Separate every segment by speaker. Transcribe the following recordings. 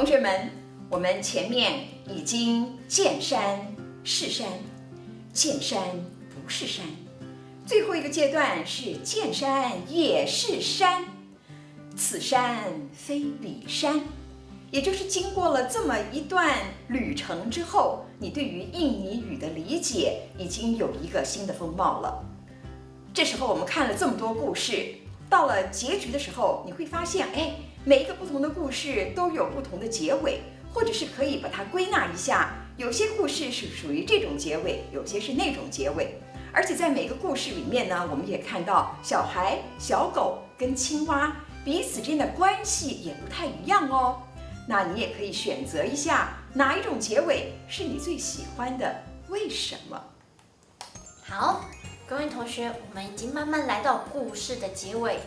Speaker 1: 同学们，我们前面已经见山是山，见山不是山，最后一个阶段是见山也是山，此山非彼山。也就是经过了这么一段旅程之后，你对于印尼语的理解已经有一个新的风貌了。这时候我们看了这么多故事，到了结局的时候，你会发现，每一个不同的故事都有不同的结尾，或者是可以把它归纳一下，有些故事是属于这种结尾，有些是那种结尾。而且在每个故事里面呢，我们也看到小孩、小狗跟青蛙彼此之间的关系也不太一样哦。那你也可以选择一下哪一种结尾是你最喜欢的，为什么？
Speaker 2: 好，各位同学，我们已经慢慢来到故事的结尾。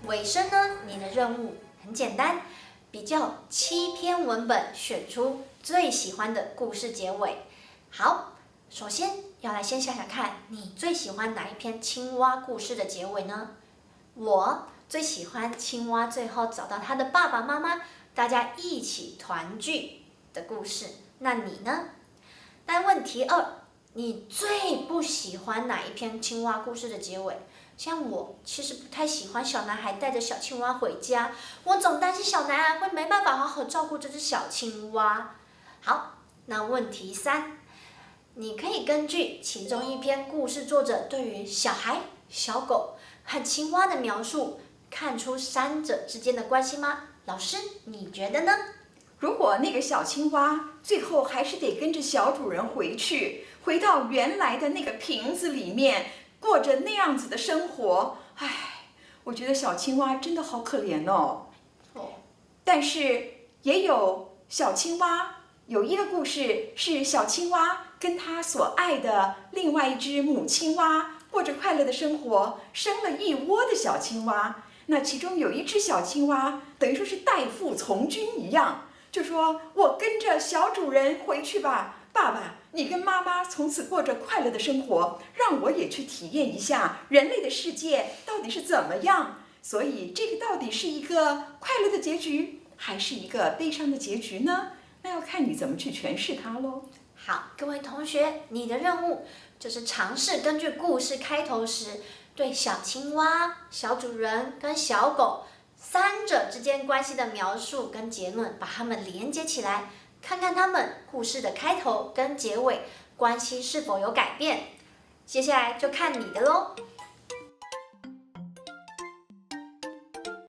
Speaker 2: 尾声呢，你的任务很简单，比较7篇文本，选出最喜欢的故事结尾。好，首先要来先想想看，你最喜欢哪一篇青蛙故事的结尾呢？我最喜欢青蛙最后找到他的爸爸妈妈，大家一起团聚的故事。那你呢？那问题2，你最不喜欢哪一篇青蛙故事的结尾？像我其实不太喜欢小男孩带着小青蛙回家，我总担心小男孩会没办法好好照顾这只小青蛙。好，那问题3，你可以根据其中一篇故事作者对于小孩、小狗和青蛙的描述，看出三者之间的关系吗？老师，你觉得呢？
Speaker 1: 如果那个小青蛙最后还是得跟着小主人回到原来的那个瓶子里面，过着那样子的生活，我觉得小青蛙真的好可怜哦。但是也有小青蛙，有一个故事是小青蛙跟他所爱的另外一只母青蛙过着快乐的生活，生了一窝的小青蛙。那其中有一只小青蛙，等于说是代父从军一样，就说我跟着小主人回去吧，爸爸，你跟妈妈从此过着快乐的生活，让我也去体验一下人类的世界到底是怎么样。所以这个到底是一个快乐的结局，还是一个悲伤的结局呢？那要看你怎么去诠释它咯。
Speaker 2: 好，各位同学，你的任务就是尝试根据故事开头时对小青蛙、小主人跟小狗三者之间关系的描述跟结论，把它们连接起来，看看它们故事的开头跟结尾关系是否有改变。接下来就看你的咯。